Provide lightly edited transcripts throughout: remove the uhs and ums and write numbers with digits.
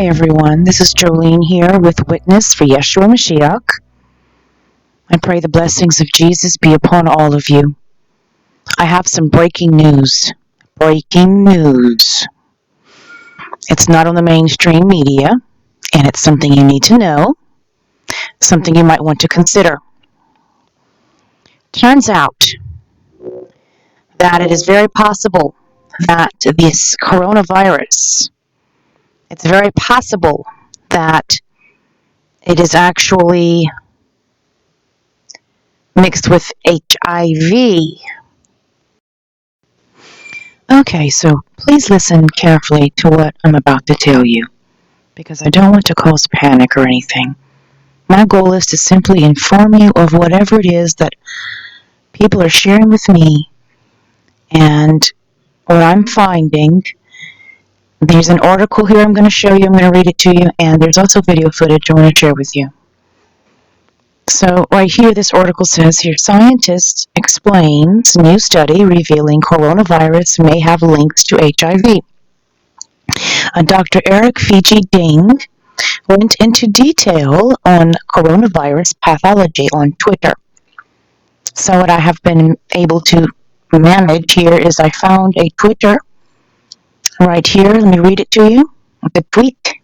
Hi everyone, this is Jolene here with Witness for Yeshua Mashiach. I pray the blessings of Jesus be upon all of you. I have some breaking news. Breaking news. It's not on the mainstream media, and it's something you need to know, something you might want to consider. Turns out that it is very possible that this coronavirus, it's very possible that it is actually mixed with HIV. Okay, so please listen carefully to what I'm about to tell you, because I don't want to cause panic or anything. My goal is to simply inform you of whatever it is that people are sharing with me and what I'm finding. There's an article here I'm going to show you, I'm going to read it to you, and there's also video footage I want to share with you. So right here, this article says here, scientists explains new study revealing coronavirus may have links to HIV. Dr. feigl-Ding went into detail on coronavirus pathology on Twitter. So what I have been able to manage here is I found a Twitter right here. Let me read it to you. The tweet.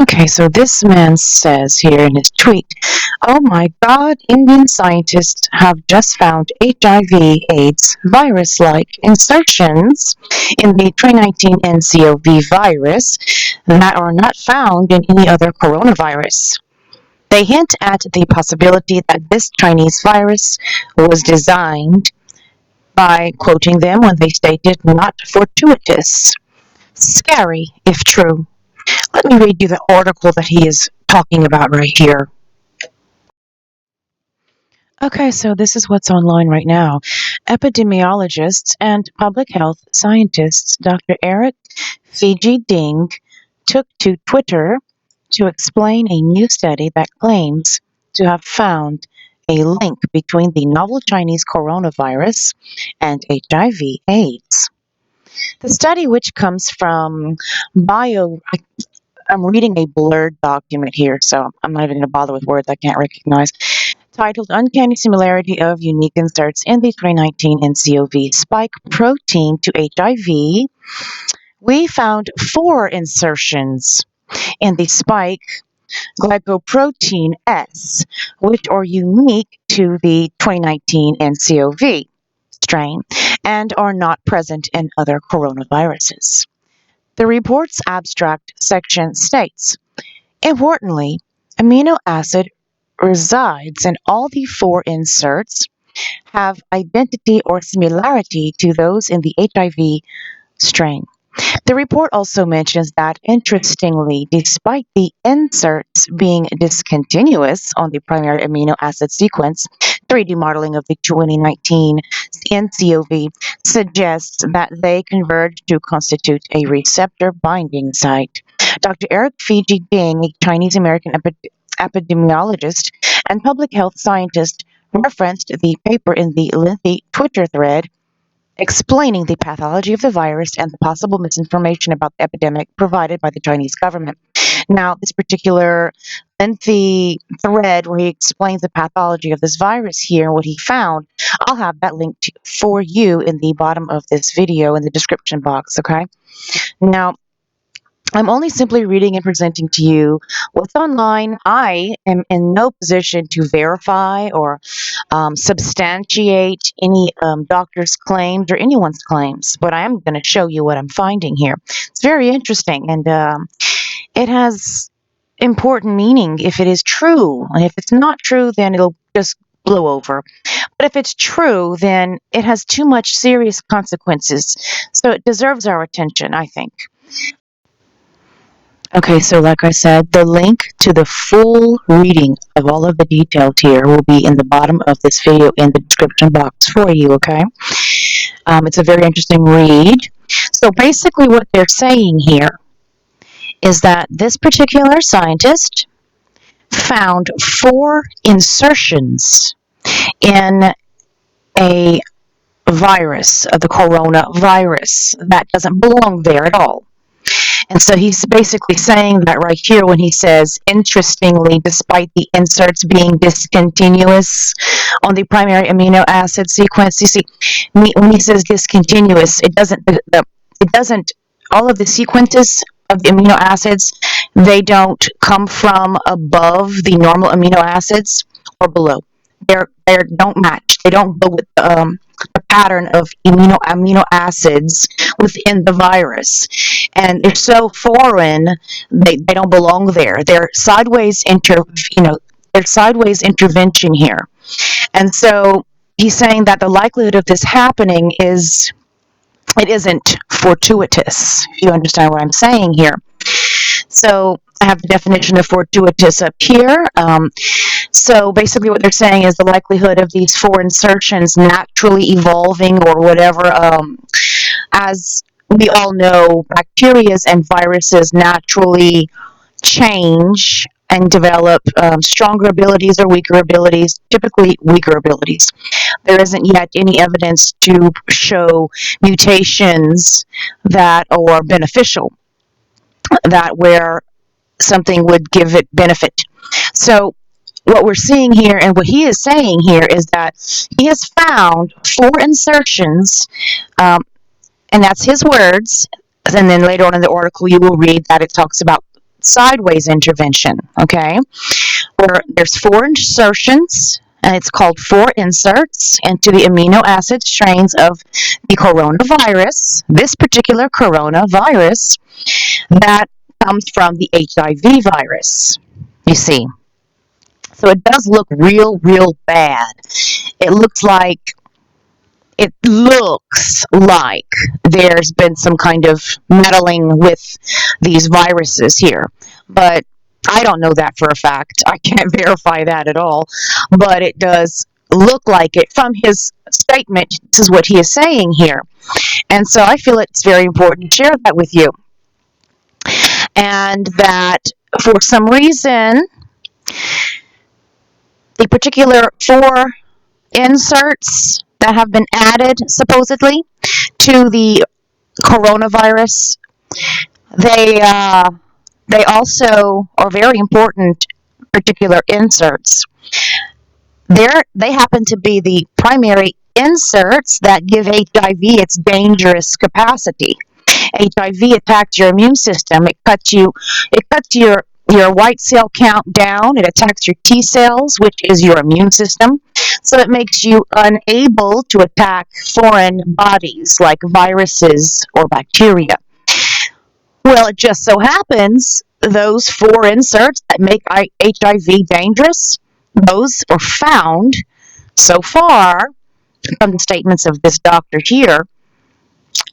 Okay, so this man says here in his tweet, "Oh my God, Indian scientists have just found HIV/AIDS virus-like insertions in the 2019 n-CoV virus that are not found in any other coronavirus. They hint at the possibility that this Chinese virus was designed by quoting them when they stated not fortuitous. Scary, if true." Let me read you the article that he is talking about right here. Okay, so this is what's online right now. Epidemiologists and public health scientists Dr. feigl-Ding took to Twitter to explain a new study that claims to have found a link between the novel Chinese coronavirus and HIV/AIDS. The study, which comes from I'm reading a blurred document here, so I'm not even going to bother with words I can't recognize. Titled Uncanny Similarity of Unique Inserts in the 2019 n-CoV Spike Protein to HIV. We found 4 insertions in the spike glycoprotein S, which are unique to the 2019 n-CoV strain and are not present in other coronaviruses. The report's abstract section states, importantly, amino acid resides in all the 4 inserts, have identity or similarity to those in the HIV strain. The report also mentions that, interestingly, despite the inserts being discontinuous on the primary amino acid sequence, 3D modeling of the 2019 n-CoV suggests that they converge to constitute a receptor binding site. Dr. feigl-Ding, a Chinese-American epidemiologist and public health scientist, referenced the paper in the lengthy Twitter thread explaining the pathology of the virus and the possible misinformation about the epidemic provided by the Chinese government. Now, this particular lengthy thread where he explains the pathology of this virus here and what he found, I'll have that linked for you in the bottom of this video in the description box, okay? Now, I'm only simply reading and presenting to you what's online. I am in no position to verify or substantiate any doctor's claims or anyone's claims, but I am going to show you what I'm finding here. It's very interesting, and it has important meaning if it is true. And if it's not true, then it'll just blow over. But if it's true, then it has too much serious consequences. So it deserves our attention, I think. Okay, so like I said, the link to the full reading of all of the details here will be in the bottom of this video in the description box for you, okay? It's a very interesting read. So basically what they're saying here is that this particular scientist found 4 insertions in a virus, the coronavirus. That doesn't belong there at all. And so he's basically saying that right here when he says, interestingly, despite the inserts being discontinuous on the primary amino acid sequence, you see, when he says discontinuous, it doesn't, all of the sequences of the amino acids, they don't come from above the normal amino acids or below. They don't match. They don't go with the pattern of amino acids within the virus, and they're so foreign. They don't belong there. They're sideways they're sideways intervention here, and so he's saying that the likelihood of this happening it isn't fortuitous. If you understand what I'm saying here. So I have the definition of fortuitous up here. So basically what they're saying is the likelihood of these four insertions naturally evolving or whatever, as we all know, bacteria and viruses naturally change and develop stronger abilities or weaker abilities, typically weaker abilities. There isn't yet any evidence to show mutations that are beneficial, that where something would give it benefit. So what we're seeing here and what he is saying here is that he has found four insertions, and that's his words. And then later on in the article, you will read that it talks about sideways intervention, okay? Where there's four insertions, and it's called four inserts into the amino acid strains of the coronavirus, this particular coronavirus that comes from the HIV virus, you see. So it does look real, real bad. It looks like there's been some kind of meddling with these viruses here. But I don't know that for a fact. I can't verify that at all. But it does look like it from his statement. This is what he is saying here. And so I feel it's very important to share that with you. And that for some reason, the particular four inserts that have been added supposedly to the coronavirus, they also are very important particular inserts. They happen to be the primary inserts that give HIV its dangerous capacity. HIV attacks your immune system. It cuts your white cell count down. It attacks your T cells, which is your immune system. So it makes you unable to attack foreign bodies like viruses or bacteria. Well, it just so happens those four inserts that make HIV dangerous, those are found so far from the statements of this doctor here,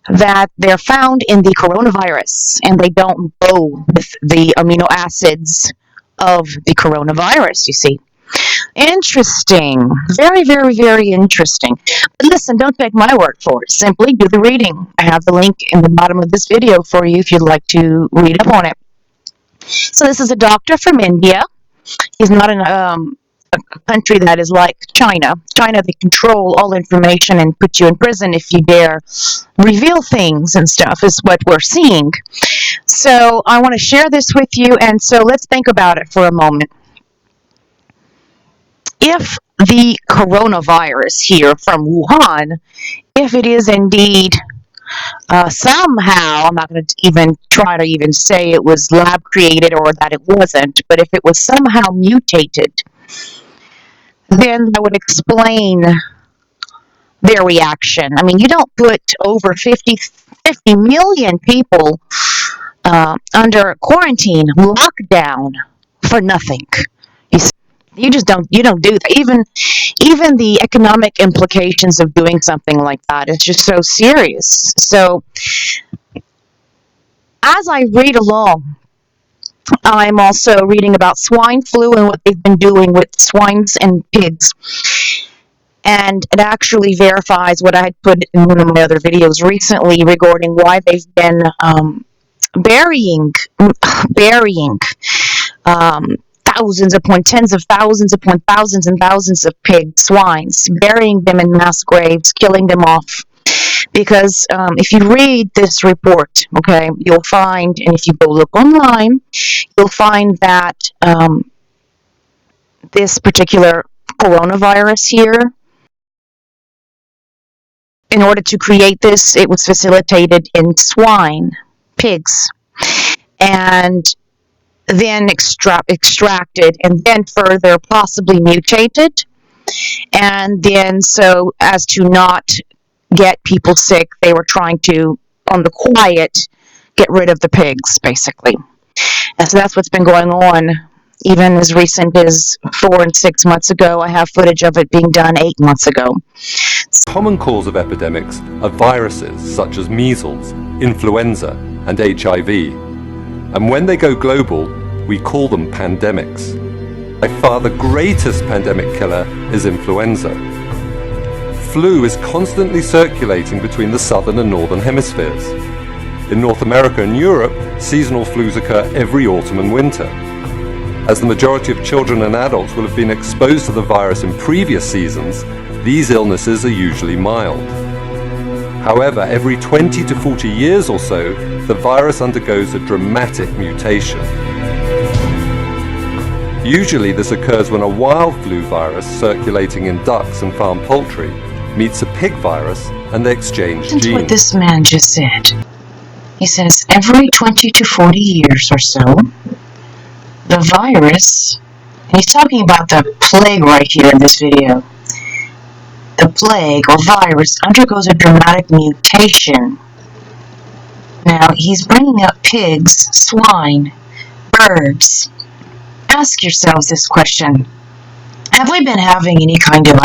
that they're found in the coronavirus, and they don't go with the amino acids of the coronavirus, you see. Interesting. Very, very, very interesting. But listen, don't take my word for it. Simply do the reading. I have the link in the bottom of this video for you if you'd like to read up on it. So this is a doctor from India. He's not in a country that is like China. China, they control all information and put you in prison if you dare reveal things and stuff, is what we're seeing. So I want to share this with you, and so let's think about it for a moment. If the coronavirus here from Wuhan, if it is indeed somehow, I'm not going to even try to even say it was lab created or that it wasn't, but if it was somehow mutated, then that would explain their reaction. I mean, you don't put over 50 million people under quarantine, lockdown for nothing. You just don't do that. Even the economic implications of doing something like that is just so serious. So as I read along, I'm also reading about swine flu and what they've been doing with swines and pigs. And it actually verifies what I had put in one of my other videos recently regarding why they've been burying thousands upon tens of thousands upon thousands and thousands of pigs, swines, burying them in mass graves, killing them off. Because if you read this report, okay, you'll find, and if you go look online, you'll find that this particular coronavirus here, in order to create this, it was facilitated in swine, pigs, and then extracted, and then further possibly mutated, and then so as to not get people sick, they were trying to, on the quiet, get rid of the pigs, basically. And so that's what's been going on, even as recent as 4 and 6 months ago. I have footage of it being done 8 months ago. Common cause of epidemics are viruses such as measles, influenza, and HIV. And when they go global, we call them pandemics. By far the greatest pandemic killer is influenza. Flu is constantly circulating between the southern and northern hemispheres. In North America and Europe, seasonal flus occur every autumn and winter. As the majority of children and adults will have been exposed to the virus in previous seasons, these illnesses are usually mild. However, every 20 to 40 years or so, the virus undergoes a dramatic mutation. Usually this occurs when a wild flu virus circulating in ducks and farm poultry meets a pig virus and they exchange genes. That's what this man just said. He says every 20 to 40 years or so, the virus, and he's talking about the plague right here in this video, the plague or virus undergoes a dramatic mutation. Now, he's bringing up pigs, swine, birds. Ask yourselves this question. Have we been having any kind of,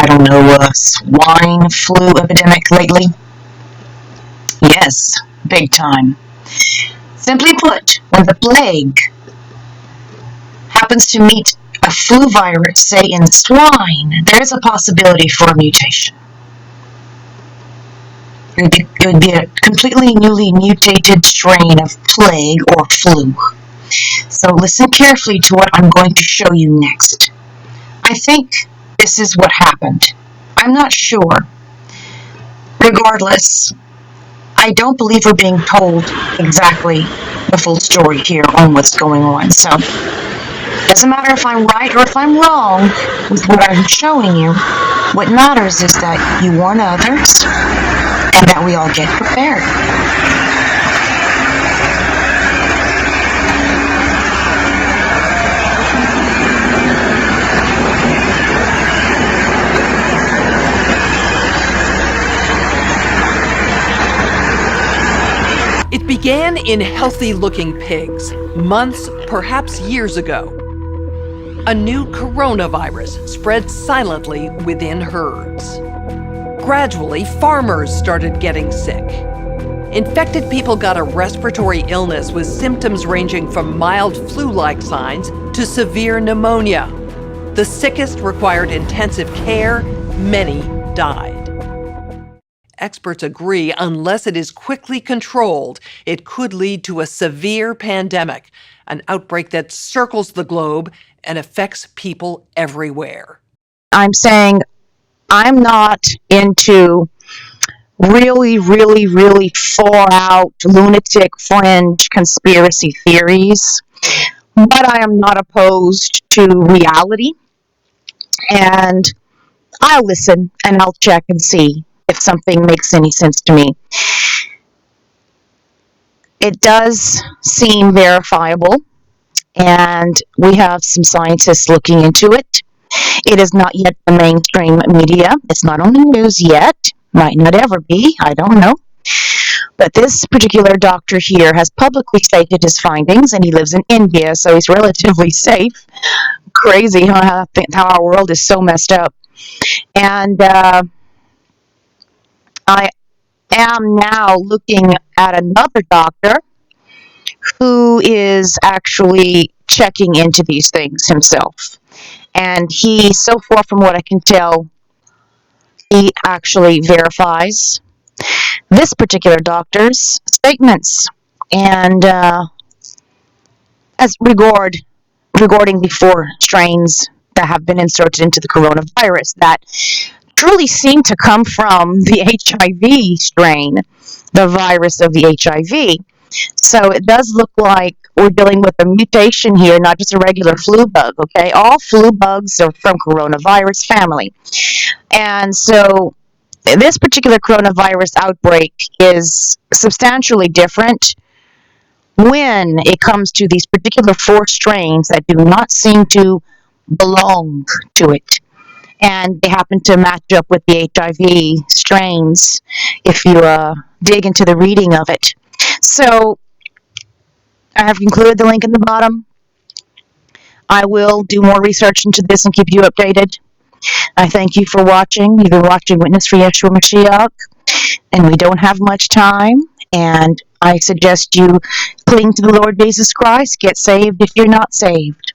swine flu epidemic lately? Yes, big time. Simply put, when the plague happens to meet a flu virus, say in swine, there is a possibility for a mutation. It would be a completely newly mutated strain of plague or flu. So listen carefully to what I'm going to show you next. I think this is what happened. I'm not sure. Regardless, I don't believe we're being told exactly the full story here on what's going on. So it doesn't matter if I'm right or if I'm wrong with what I'm showing you. What matters is that you warn others and that we all get prepared. It began in healthy-looking pigs, months, perhaps years ago. A new coronavirus spread silently within herds. Gradually, farmers started getting sick. Infected people got a respiratory illness with symptoms ranging from mild flu-like signs to severe pneumonia. The sickest required intensive care. Many died. Experts agree, unless it is quickly controlled, it could lead to a severe pandemic, an outbreak that circles the globe and affects people everywhere. I'm saying I'm not into really, really, really far out lunatic fringe conspiracy theories, but I am not opposed to reality, and I'll listen and I'll check and see if something makes any sense to me. It does seem verifiable, and we have some scientists looking into it. It is not yet the mainstream media. It's not on the news yet. Might not ever be. I don't know. But this particular doctor here has publicly stated his findings, and he lives in India, so he's relatively safe. Crazy, huh? How our world is so messed up. And I am now looking at another doctor who is actually checking into these things himself. And he, so far from what I can tell, he actually verifies this particular doctor's statements. And as regard regarding the four strains that have been inserted into the coronavirus that truly seem to come from the HIV strain, the virus of the HIV. So it does look like we're dealing with a mutation here, not just a regular flu bug, okay? All flu bugs are from coronavirus family. And so this particular coronavirus outbreak is substantially different when it comes to these particular four strains that do not seem to belong to it. And they happen to match up with the HIV strains if you dig into the reading of it. So I have included the link in the bottom. I will do more research into this and keep you updated. I thank you for watching. You've been watching Witness for Yeshua Mashiach, and we don't have much time. And I suggest you cling to the Lord Jesus Christ. Get saved if you're not saved.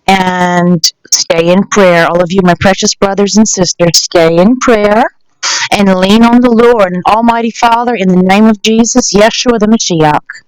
And stay in prayer. All of you, my precious brothers and sisters, stay in prayer and lean on the Lord and Almighty Father in the name of Jesus, Yeshua the Mashiach.